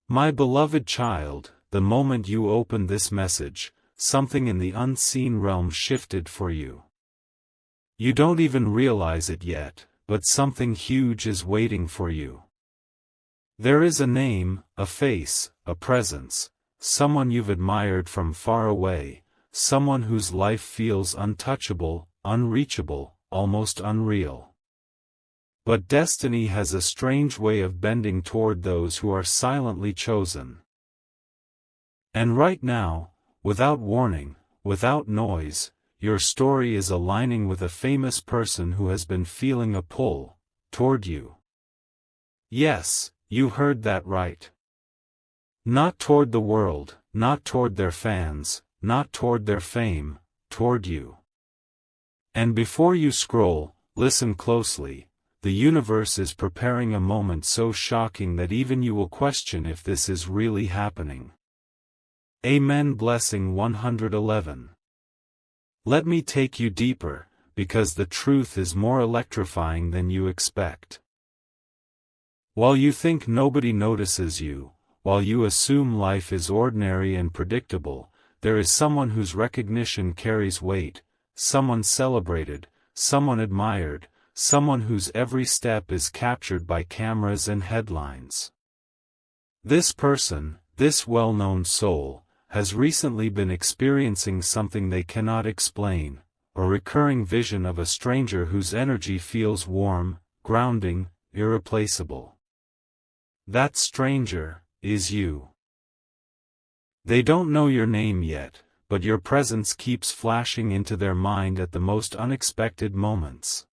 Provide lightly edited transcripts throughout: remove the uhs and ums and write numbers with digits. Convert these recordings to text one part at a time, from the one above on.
My beloved child, the moment you opened this message, something in the unseen realm shifted for you. You don't even realize it yet, but something huge is waiting for you. There is a name, a face, a presence, someone you've admired from far away, someone whose life feels untouchable, unreachable, almost unreal. But destiny has a strange way of bending toward those who are silently chosen. And right now, without warning, without noise, your story is aligning with a famous person who has been feeling a pull toward you. Yes, you heard that right. Not toward the world, not toward their fans, not toward their fame, toward you. And before you scroll, listen closely. The universe is preparing a moment so shocking that even you will question if this is really happening. Amen. Blessing 111. Let me take you deeper, because the truth is more electrifying than you expect. While you think nobody notices you, while you assume life is ordinary and predictable, there is someone whose recognition carries weight, someone celebrated, someone admired, someone whose every step is captured by cameras and headlines. This person, this well-known soul, has recently been experiencing something they cannot explain, a recurring vision of a stranger whose energy feels warm, grounding, irreplaceable. That stranger is you. They don't know your name yet, but your presence keeps flashing into their mind at the most unexpected moments.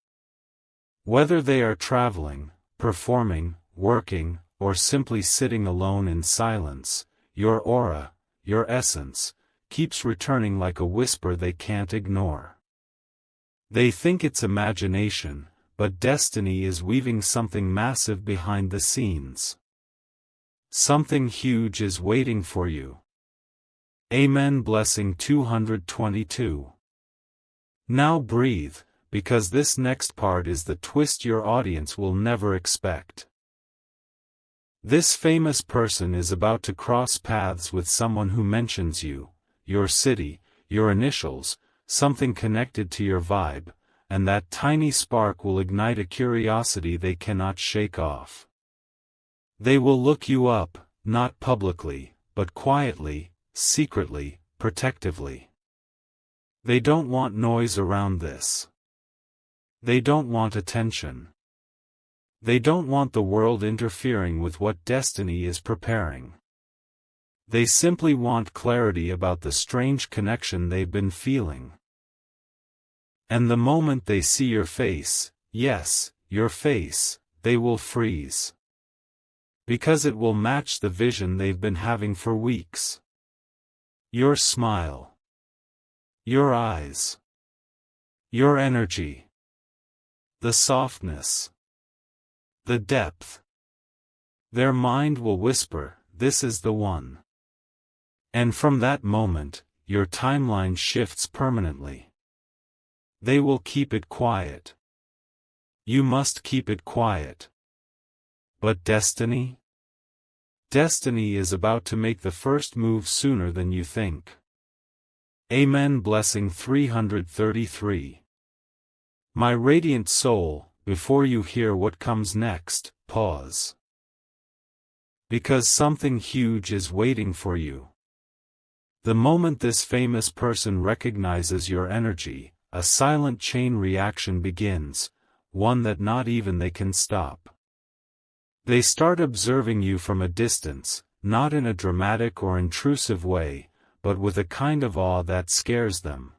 Whether they are traveling, performing, working, or simply sitting alone in silence, your aura, your essence, keeps returning like a whisper they can't ignore. They think it's imagination, but destiny is weaving something massive behind the scenes. Something huge is waiting for you. Amen. Blessing 222. Now breathe, because this next part is the twist your audience will never expect. This famous person is about to cross paths with someone who mentions you, your city, your initials, something connected to your vibe, and that tiny spark will ignite a curiosity they cannot shake off. They will look you up, not publicly, but quietly, secretly, protectively. They don't want noise around this. They don't want attention. They don't want the world interfering with what destiny is preparing. They simply want clarity about the strange connection they've been feeling. And the moment they see your face, yes, your face, they will freeze. Because it will match the vision they've been having for weeks. Your smile. Your eyes. Your energy. The softness. The depth. Their mind will whisper, "This is the one." And from that moment, your timeline shifts permanently. They will keep it quiet. You must keep it quiet. But destiny? Destiny is about to make the first move sooner than you think. Amen. Blessing 333. My radiant soul, before you hear what comes next, pause. Because something huge is waiting for you. The moment this famous person recognizes your energy, a silent chain reaction begins, one that not even they can stop. They start observing you from a distance, not in a dramatic or intrusive way, but with a kind of awe that scares them.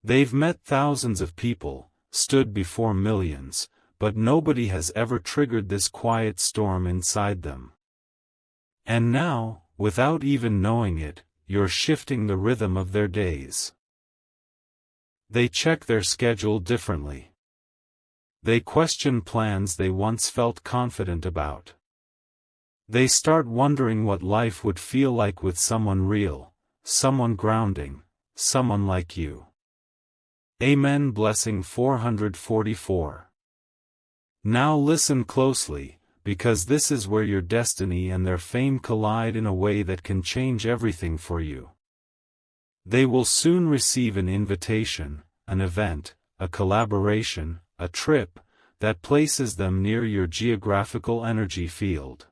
They've met thousands of people, stood before millions, but nobody has ever triggered this quiet storm inside them. And now, without even knowing it, you're shifting the rhythm of their days. They check their schedule differently. They question plans they once felt confident about. They start wondering what life would feel like with someone real, someone grounding, someone like you. Amen. Blessing 444. Now listen closely, because this is where your destiny and their fame collide in a way that can change everything for you. They will soon receive an invitation, an event, a collaboration, a trip, that places them near your geographical energy field.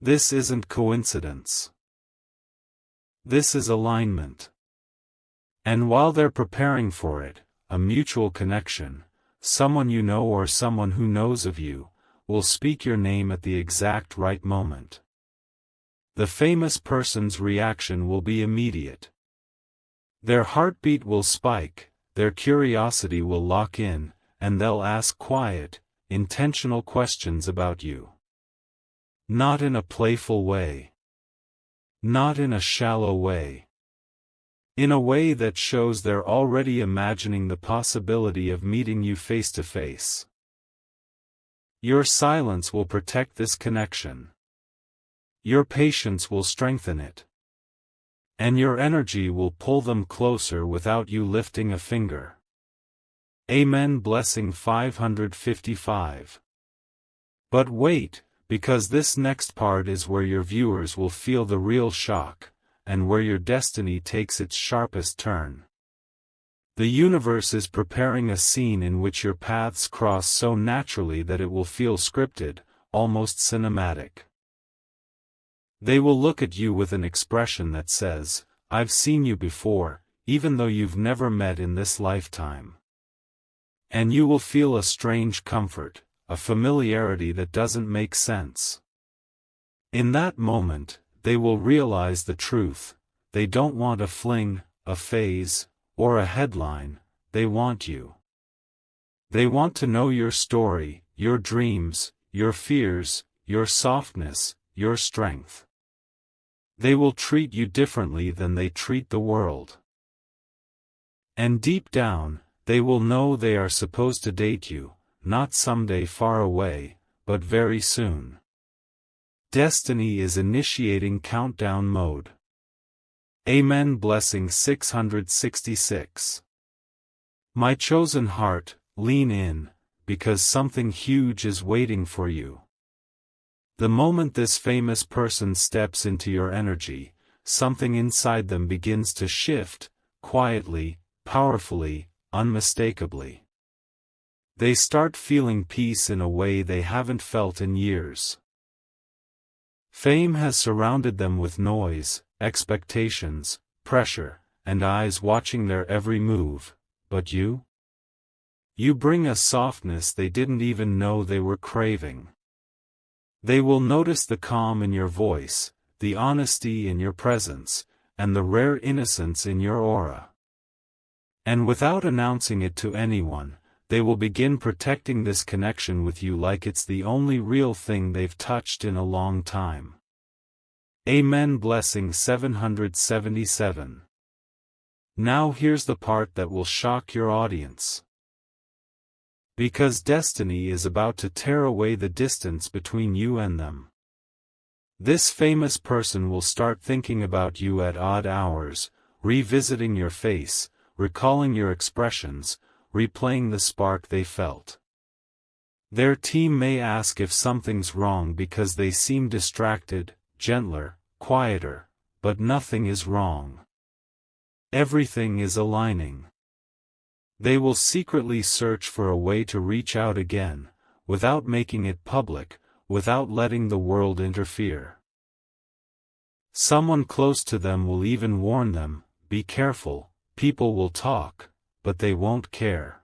This isn't coincidence. This is alignment. And while they're preparing for it, a mutual connection, someone you know or someone who knows of you, will speak your name at the exact right moment. The famous person's reaction will be immediate. Their heartbeat will spike, their curiosity will lock in, and they'll ask quiet, intentional questions about you. Not in a playful way. Not in a shallow way. In a way that shows they're already imagining the possibility of meeting you face to face. Your silence will protect this connection. Your patience will strengthen it. And your energy will pull them closer without you lifting a finger. Amen. Blessing 555. But wait, because this next part is where your viewers will feel the real shock, and where your destiny takes its sharpest turn. The universe is preparing a scene in which your paths cross so naturally that it will feel scripted, almost cinematic. They will look at you with an expression that says, "I've seen you before, even though you've never met in this lifetime." And you will feel a strange comfort, a familiarity that doesn't make sense. In that moment, they will realize the truth. They don't want a fling, a phase, or a headline, they want you. They want to know your story, your dreams, your fears, your softness, your strength. They will treat you differently than they treat the world. And deep down, they will know they are supposed to date you, not someday far away, but very soon. Destiny is initiating countdown mode. Amen. Blessing 666. My chosen heart, lean in, because something huge is waiting for you. The moment this famous person steps into your energy, something inside them begins to shift, quietly, powerfully, unmistakably. They start feeling peace in a way they haven't felt in years. Fame has surrounded them with noise, expectations, pressure, and eyes watching their every move, but you? You bring a softness they didn't even know they were craving. They will notice the calm in your voice, the honesty in your presence, and the rare innocence in your aura. And without announcing it to anyone, they will begin protecting this connection with you like it's the only real thing they've touched in a long time. Amen. Blessing 777. Now here's the part that will shock your audience. Because destiny is about to tear away the distance between you and them. This famous person will start thinking about you at odd hours, revisiting your face, recalling your expressions, replaying the spark they felt. Their team may ask if something's wrong because they seem distracted, gentler, quieter, but nothing is wrong. Everything is aligning. They will secretly search for a way to reach out again, without making it public, without letting the world interfere. Someone close to them will even warn them, be careful, people will talk, but they won't care.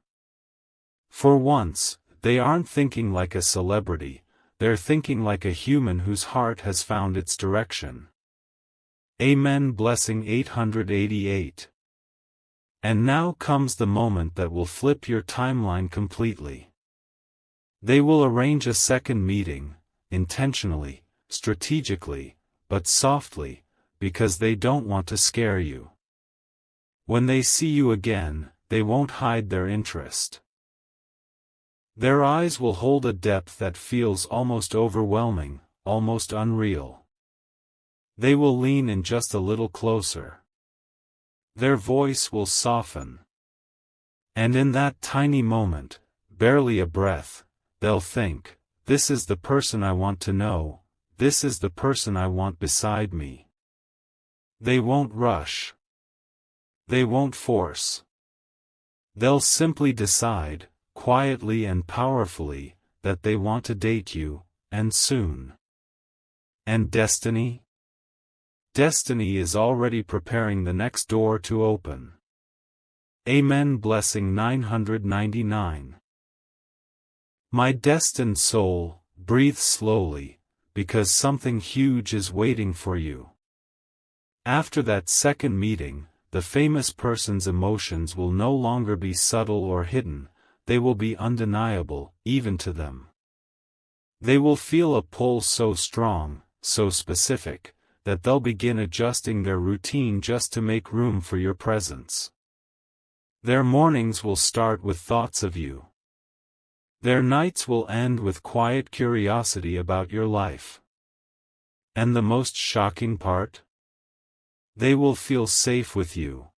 For once, they aren't thinking like a celebrity, they're thinking like a human whose heart has found its direction. Amen. Blessing 888. And now comes the moment that will flip your timeline completely. They will arrange a second meeting, intentionally, strategically, but softly, because they don't want to scare you. When they see you again, they won't hide their interest. Their eyes will hold a depth that feels almost overwhelming, almost unreal. They will lean in just a little closer. Their voice will soften. And in that tiny moment, barely a breath, they'll think, this is the person I want to know, this is the person I want beside me. They won't rush. They won't force. They'll simply decide, quietly and powerfully, that they want to date you, and soon. And destiny? Destiny is already preparing the next door to open. Amen. Blessing 999. My destined soul, breathe slowly, because something huge is waiting for you. After that second meeting, the famous person's emotions will no longer be subtle or hidden, they will be undeniable, even to them. They will feel a pull so strong, so specific, that they'll begin adjusting their routine just to make room for your presence. Their mornings will start with thoughts of you. Their nights will end with quiet curiosity about your life. And the most shocking part? They will feel safe with you.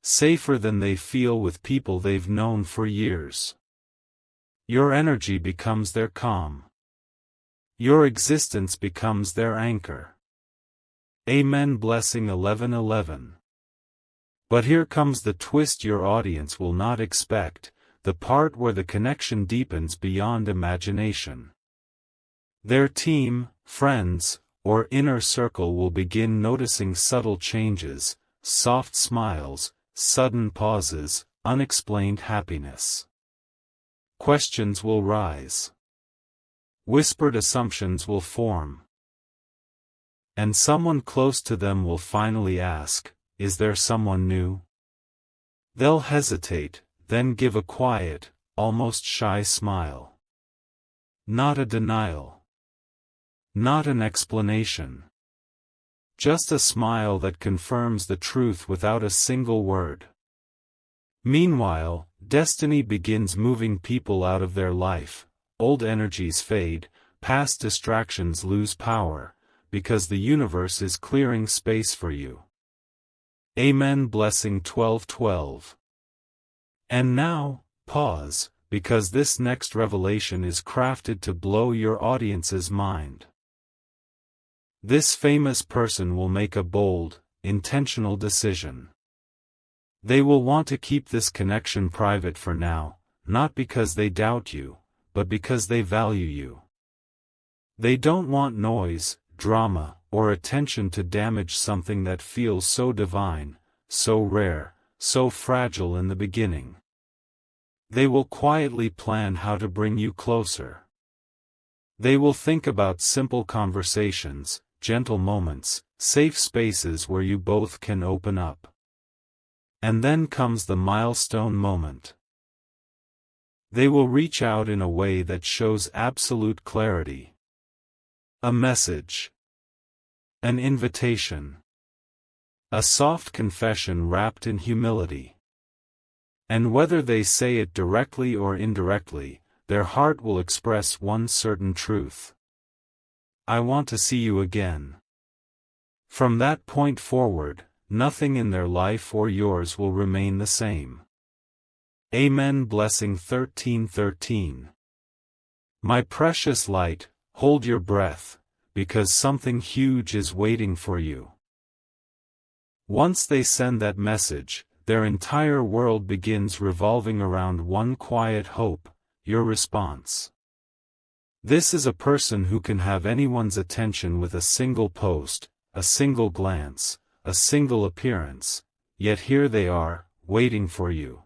Safer than they feel with people they've known for years. Your energy becomes their calm. Your existence becomes their anchor. Amen. Blessing 1111. But here comes the twist your audience will not expect, the part where the connection deepens beyond imagination. Their team, friends, or inner circle will begin noticing subtle changes, soft smiles, sudden pauses, unexplained happiness. Questions will rise. Whispered assumptions will form. And someone close to them will finally ask, "Is there someone new?" They'll hesitate, then give a quiet, almost shy smile. Not a denial. Not an explanation. Just a smile that confirms the truth without a single word. Meanwhile, destiny begins moving people out of their life, old energies fade, past distractions lose power, because the universe is clearing space for you. Amen. Blessing 1212. And now, pause, because this next revelation is crafted to blow your audience's mind. This famous person will make a bold, intentional decision. They will want to keep this connection private for now, not because they doubt you, but because they value you. They don't want noise, drama, or attention to damage something that feels so divine, so rare, so fragile in the beginning. They will quietly plan how to bring you closer. They will think about simple conversations, gentle moments, safe spaces where you both can open up. And then comes the milestone moment. They will reach out in a way that shows absolute clarity. A message. An invitation. A soft confession wrapped in humility. And whether they say it directly or indirectly, their heart will express one certain truth. I want to see you again. From that point forward, nothing in their life or yours will remain the same. Amen. Blessing 1313. My precious light, hold your breath, because something huge is waiting for you. Once they send that message, their entire world begins revolving around one quiet hope, your response. This is a person who can have anyone's attention with a single post, a single glance, a single appearance, yet here they are, waiting for you.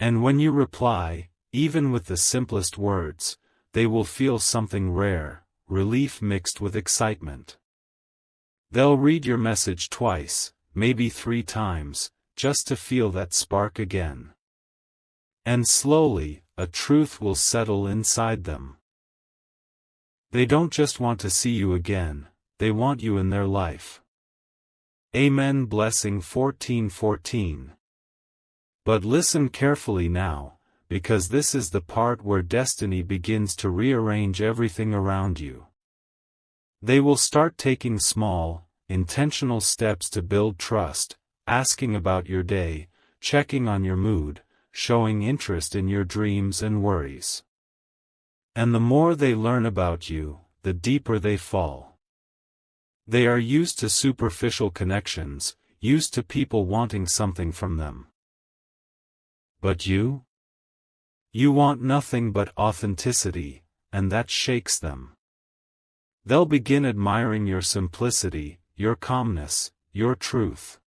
And when you reply, even with the simplest words, they will feel something rare, relief mixed with excitement. They'll read your message twice, maybe 3 times, just to feel that spark again. And slowly, a truth will settle inside them. They don't just want to see you again, they want you in their life. Amen. Blessing 1414. But listen carefully now, because this is the part where destiny begins to rearrange everything around you. They will start taking small, intentional steps to build trust, asking about your day, checking on your mood, showing interest in your dreams and worries. And the more they learn about you, the deeper they fall. They are used to superficial connections, used to people wanting something from them. But you? You want nothing but authenticity, and that shakes them. They'll begin admiring your simplicity, your calmness, your truth.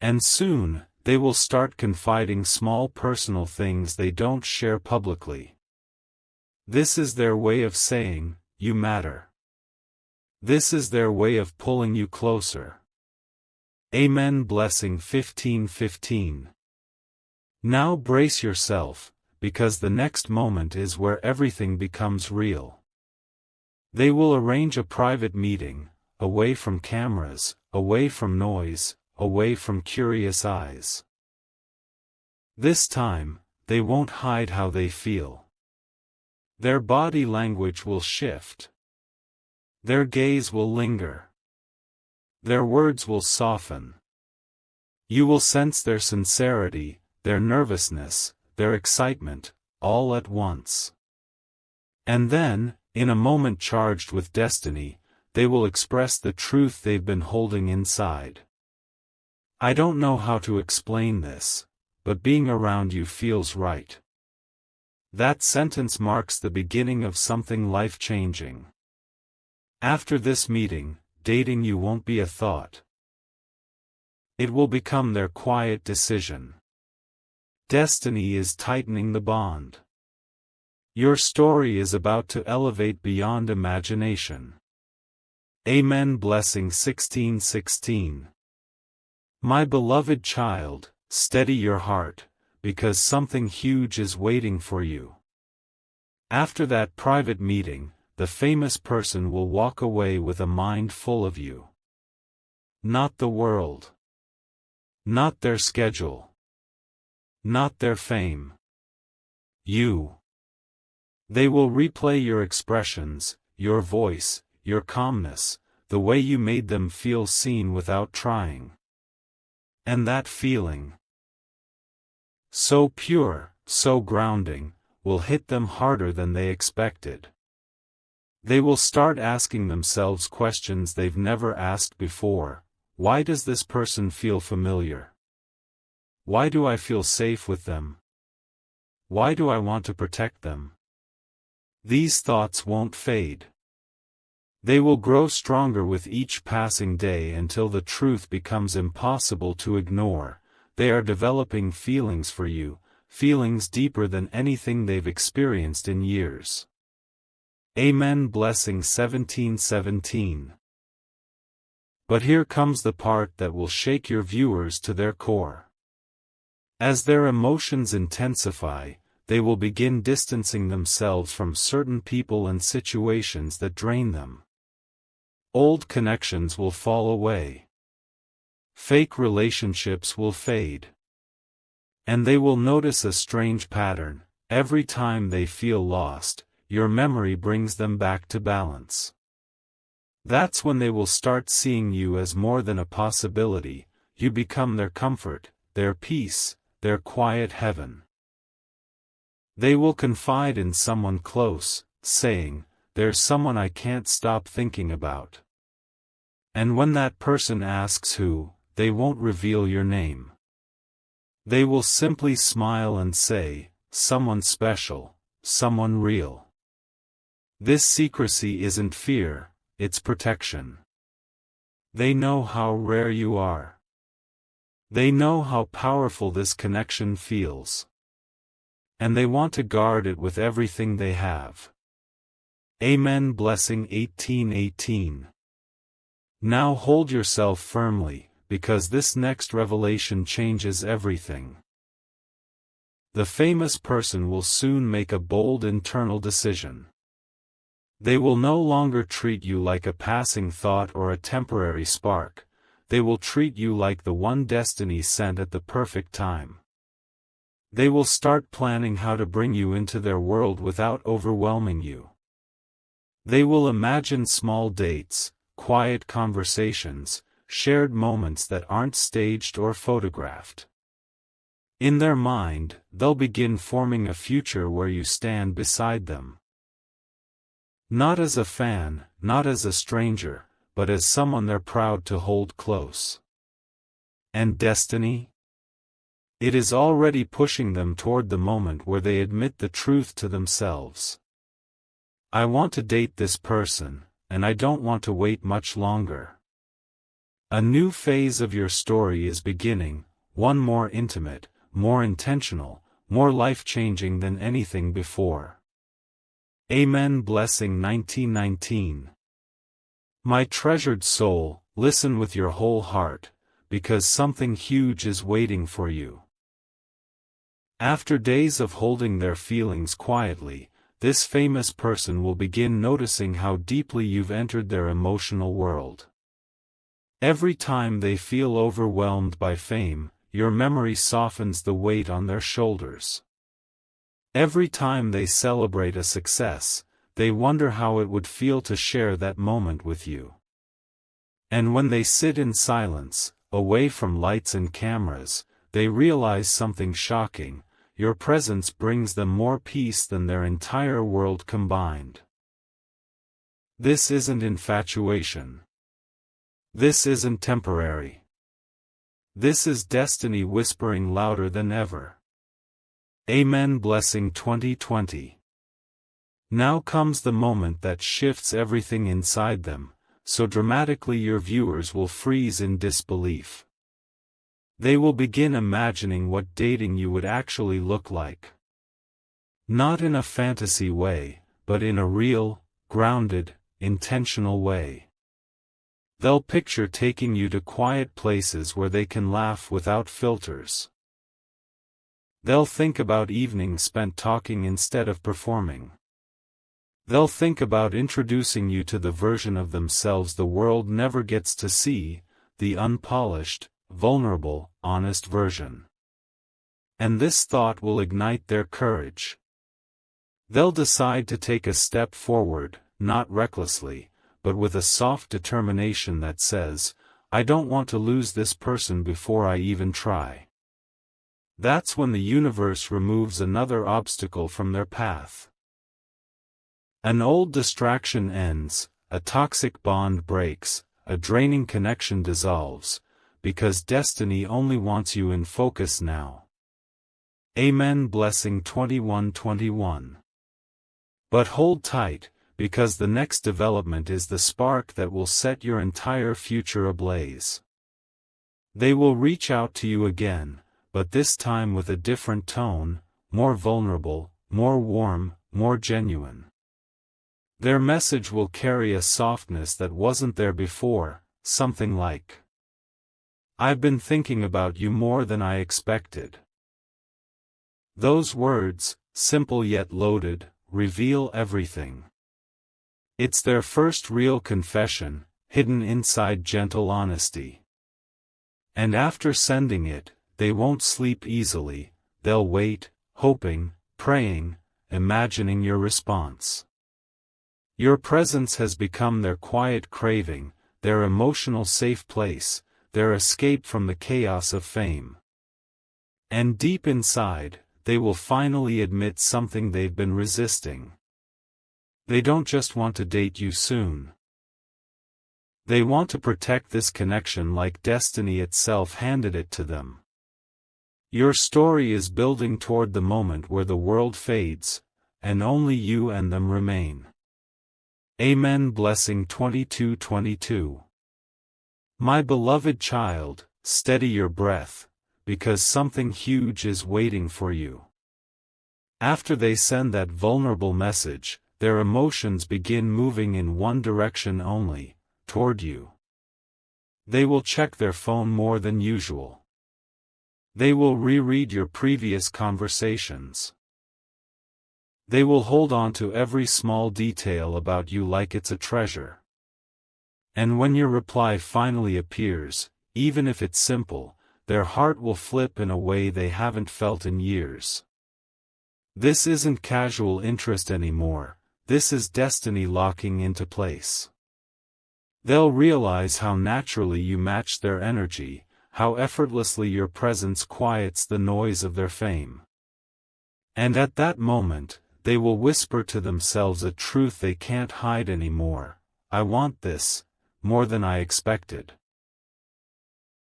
And soon, they will start confiding small personal things they don't share publicly. This is their way of saying, "You matter." This is their way of pulling you closer. Amen. Blessing 15:15. Now brace yourself, because the next moment is where everything becomes real. They will arrange a private meeting, away from cameras, away from noise, away from curious eyes. This time, they won't hide how they feel. Their body language will shift. Their gaze will linger. Their words will soften. You will sense their sincerity, their nervousness, their excitement, all at once. And then, in a moment charged with destiny, they will express the truth they've been holding inside. I don't know how to explain this, but being around you feels right. That sentence marks the beginning of something life-changing. After this meeting, dating you won't be a thought. It will become their quiet decision. Destiny is tightening the bond. Your story is about to elevate beyond imagination. Amen. Blessing 16:16. My beloved child, steady your heart, because something huge is waiting for you. After that private meeting, the famous person will walk away with a mind full of you. Not the world. Not their schedule. Not their fame. You. They will replay your expressions, your voice, your calmness, the way you made them feel seen without trying. And that feeling, so pure, so grounding, will hit them harder than they expected. They will start asking themselves questions they've never asked before. Why does this person feel familiar? Why do I feel safe with them? Why do I want to protect them? These thoughts won't fade. They will grow stronger with each passing day until the truth becomes impossible to ignore. They are developing feelings for you, feelings deeper than anything they've experienced in years. Amen. Blessing 17:17. But here comes the part that will shake your viewers to their core. As their emotions intensify, they will begin distancing themselves from certain people and situations that drain them. Old connections will fall away. Fake relationships will fade. And they will notice a strange pattern. Every time they feel lost, your memory brings them back to balance. That's when they will start seeing you as more than a possibility. You become their comfort, their peace, their quiet heaven. They will confide in someone close, saying, "There's someone I can't stop thinking about." And when that person asks who, they won't reveal your name. They will simply smile and say, "Someone special, someone real." This secrecy isn't fear, it's protection. They know how rare you are. They know how powerful this connection feels. And they want to guard it with everything they have. Amen. Blessing 18:18. Now hold yourself firmly, because this next revelation changes everything. The famous person will soon make a bold internal decision. They will no longer treat you like a passing thought or a temporary spark. They will treat you like the one destiny sent at the perfect time. They will start planning how to bring you into their world without overwhelming you. They will imagine small dates, quiet conversations, shared moments that aren't staged or photographed. In their mind, they'll begin forming a future where you stand beside them, Not as a fan, not as a stranger, but as someone they're proud to hold close. And destiny? It is already pushing them toward the moment where they admit the truth to themselves. I want to date this person, and I don't want to wait much longer. A new phase of your story is beginning, one more intimate, more intentional, more life-changing than anything before. Amen. Blessing 1919. My treasured soul, listen with your whole heart, because something huge is waiting for you. After days of holding their feelings quietly, this famous person will begin noticing how deeply you've entered their emotional world. Every time they feel overwhelmed by fame, your memory softens the weight on their shoulders. Every time they celebrate a success, they wonder how it would feel to share that moment with you. And when they sit in silence, away from lights and cameras, they realize something shocking: your presence brings them more peace than their entire world combined. This isn't infatuation. This isn't temporary. This is destiny whispering louder than ever. Amen. Blessing 2020. Now comes the moment that shifts everything inside them, so dramatically your viewers will freeze in disbelief. They will begin imagining what dating you would actually look like. Not in a fantasy way, but in a real, grounded, intentional way. They'll picture taking you to quiet places where they can laugh without filters. They'll think about evenings spent talking instead of performing. They'll think about introducing you to the version of themselves the world never gets to see, the unpolished, vulnerable, honest version. And this thought will ignite their courage. They'll decide to take a step forward, not recklessly, but with a soft determination that says, I don't want to lose this person before I even try. That's when the universe removes another obstacle from their path. An old distraction ends, a toxic bond breaks, a draining connection dissolves, because destiny only wants you in focus now. Amen. Blessing 2121. But hold tight, because the next development is the spark that will set your entire future ablaze. They will reach out to you again, but this time with a different tone, more vulnerable, more warm, more genuine. Their message will carry a softness that wasn't there before, something like, I've been thinking about you more than I expected. Those words, simple yet loaded, reveal everything. It's their first real confession, hidden inside gentle honesty. And after sending it, they won't sleep easily, they'll wait, hoping, praying, imagining your response. Your presence has become their quiet craving, their emotional safe place, their escape from the chaos of fame. And deep inside, they will finally admit something they've been resisting. They don't just want to date you soon. They want to protect this connection like destiny itself handed it to them. Your story is building toward the moment where the world fades, and only you and them remain. Amen. Blessing 2222. My beloved child, steady your breath, because something huge is waiting for you. After they send that vulnerable message, their emotions begin moving in one direction only, toward you. They will check their phone more than usual. They will reread your previous conversations. They will hold on to every small detail about you like it's a treasure. And when your reply finally appears, even if it's simple, their heart will flip in a way they haven't felt in years. This isn't casual interest anymore, this is destiny locking into place. They'll realize how naturally you match their energy, how effortlessly your presence quiets the noise of their fame. And at that moment, they will whisper to themselves a truth they can't hide anymore: I want this, more than I expected.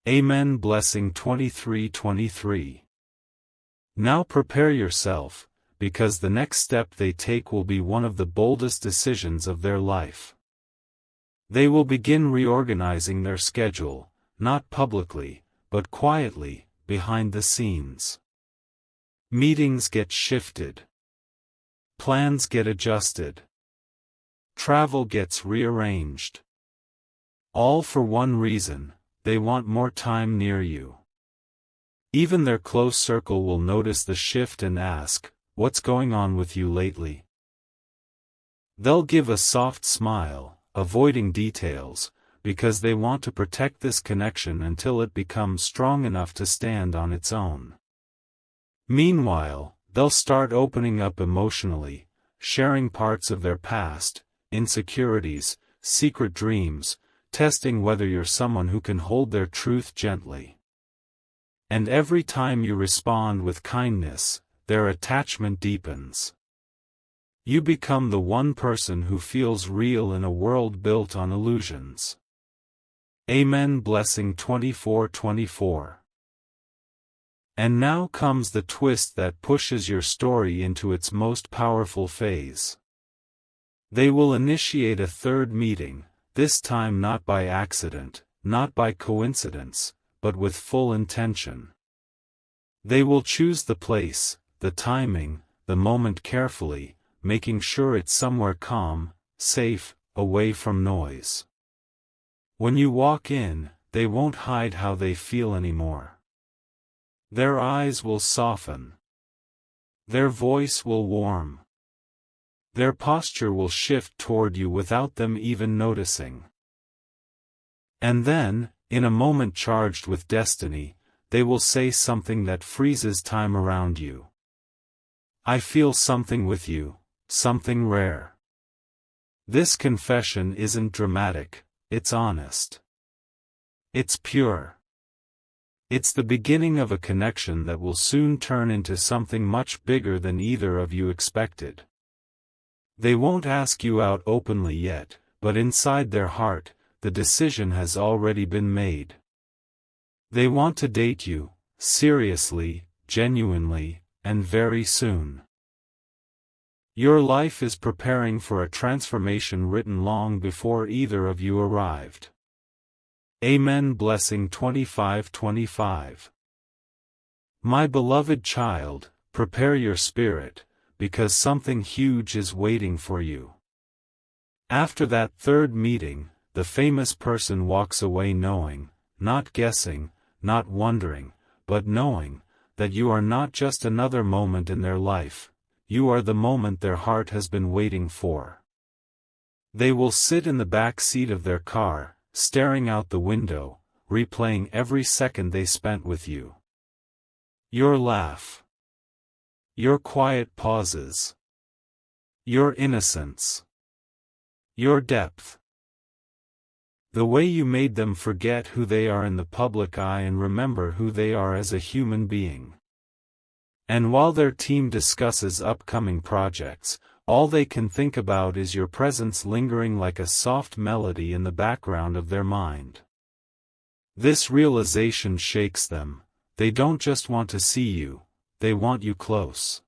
Amen. Blessing 23:23. Now prepare yourself, because the next step they take will be one of the boldest decisions of their life. They will begin reorganizing their schedule, not publicly, but quietly, behind the scenes. Meetings get shifted. Plans get adjusted. Travel gets rearranged. All for one reason: they want more time near you. Even their close circle will notice the shift and ask, "What's going on with you lately?" They'll give a soft smile, avoiding details, because they want to protect this connection until it becomes strong enough to stand on its own. Meanwhile, they'll start opening up emotionally, sharing parts of their past, insecurities, secret dreams, testing whether you're someone who can hold their truth gently. And every time you respond with kindness, their attachment deepens. You become the one person who feels real in a world built on illusions. Amen. Blessing 24:24. And now comes the twist that pushes your story into its most powerful phase. They will initiate a third meeting, this time not by accident, not by coincidence, but with full intention. They will choose the place, the timing, the moment carefully, making sure it's somewhere calm, safe, away from noise. When you walk in, they won't hide how they feel anymore. Their eyes will soften. Their voice will warm. Their posture will shift toward you without them even noticing. And then, in a moment charged with destiny, they will say something that freezes time around you. I feel something with you, something rare. This confession isn't dramatic, it's honest. It's pure. It's the beginning of a connection that will soon turn into something much bigger than either of you expected. They won't ask you out openly yet, but inside their heart, the decision has already been made. They want to date you, seriously, genuinely, and very soon. Your life is preparing for a transformation written long before either of you arrived. Amen. Blessing 25:25. My beloved child, prepare your spirit, because something huge is waiting for you. After that third meeting, the famous person walks away knowing, not guessing, not wondering, but knowing, that you are not just another moment in their life, you are the moment their heart has been waiting for. They will sit in the back seat of their car, staring out the window, replaying every second they spent with you. Your laugh. Your quiet pauses. Your innocence. Your depth. The way you made them forget who they are in the public eye and remember who they are as a human being. And while their team discusses upcoming projects, all they can think about is your presence lingering like a soft melody in the background of their mind. This realization shakes them. They don't just want to see you, they want you close.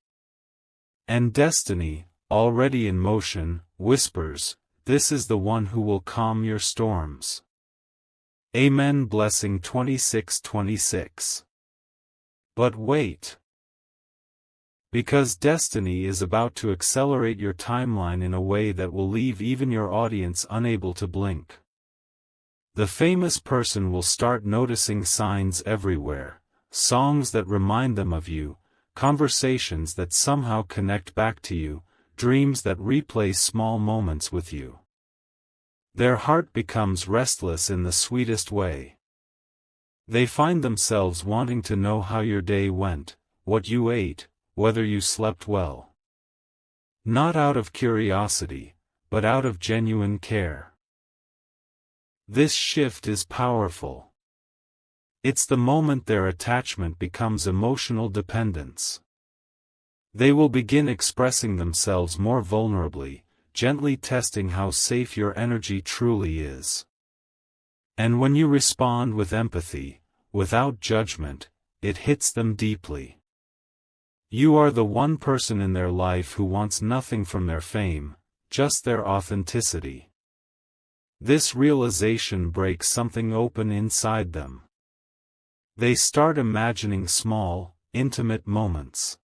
And destiny, already in motion, whispers, this is the one who will calm your storms. Amen. Blessing 26:26. But wait. Because destiny is about to accelerate your timeline in a way that will leave even your audience unable to blink. The famous person will start noticing signs everywhere, songs that remind them of you, conversations that somehow connect back to you, dreams that replay small moments with you. Their heart becomes restless in the sweetest way. They find themselves wanting to know how your day went, what you ate, whether you slept well. Not out of curiosity, but out of genuine care. This shift is powerful. It's the moment their attachment becomes emotional dependence. They will begin expressing themselves more vulnerably, gently testing how safe your energy truly is. And when you respond with empathy, without judgment, it hits them deeply. You are the one person in their life who wants nothing from their fame, just their authenticity. This realization breaks something open inside them. They start imagining small, intimate moments.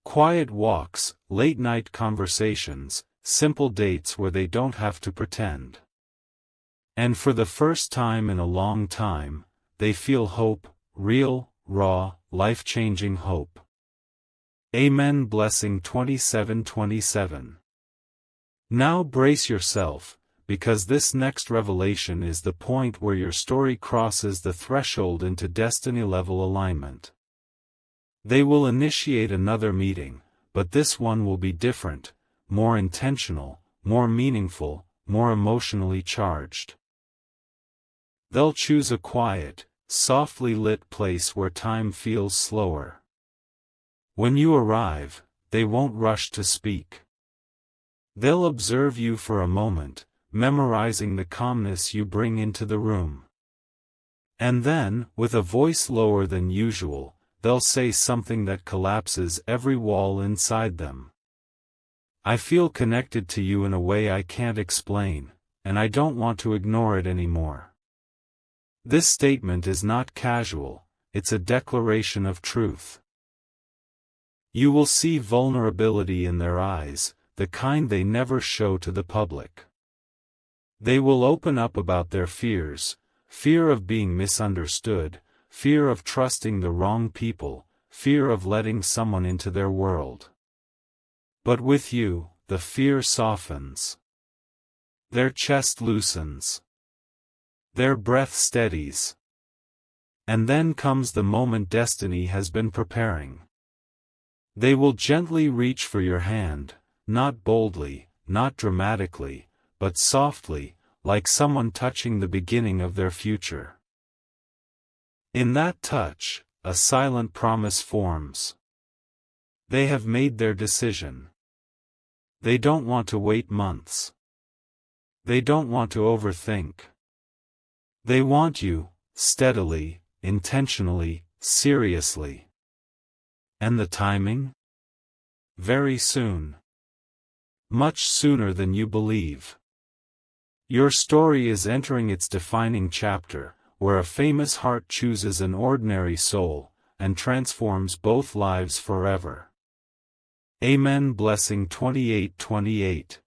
Quiet walks, late-night conversations, simple dates where they don't have to pretend. And for the first time in a long time, they feel hope, real, raw, life-changing hope. Amen. Blessing 27:27. Now brace yourself, because this next revelation is the point where your story crosses the threshold into destiny-level alignment. They will initiate another meeting, but this one will be different, more intentional, more meaningful, more emotionally charged. They'll choose a quiet, softly lit place where time feels slower. When you arrive, they won't rush to speak. They'll observe you for a moment, memorizing the calmness you bring into the room. And then, with a voice lower than usual, they'll say something that collapses every wall inside them. I feel connected to you in a way I can't explain, and I don't want to ignore it anymore. This statement is not casual, it's a declaration of truth. You will see vulnerability in their eyes, the kind they never show to the public. They will open up about their fears, fear of being misunderstood, fear of trusting the wrong people, fear of letting someone into their world. But with you, the fear softens. Their chest loosens. Their breath steadies. And then comes the moment destiny has been preparing. They will gently reach for your hand, not boldly, not dramatically, but softly, like someone touching the beginning of their future. In that touch, a silent promise forms. They have made their decision. They don't want to wait months. They don't want to overthink. They want you, steadily, intentionally, seriously. And the timing? Very soon. Much sooner than you believe. Your story is entering its defining chapter, where a famous heart chooses an ordinary soul, and transforms both lives forever. Amen. Blessing 28:28.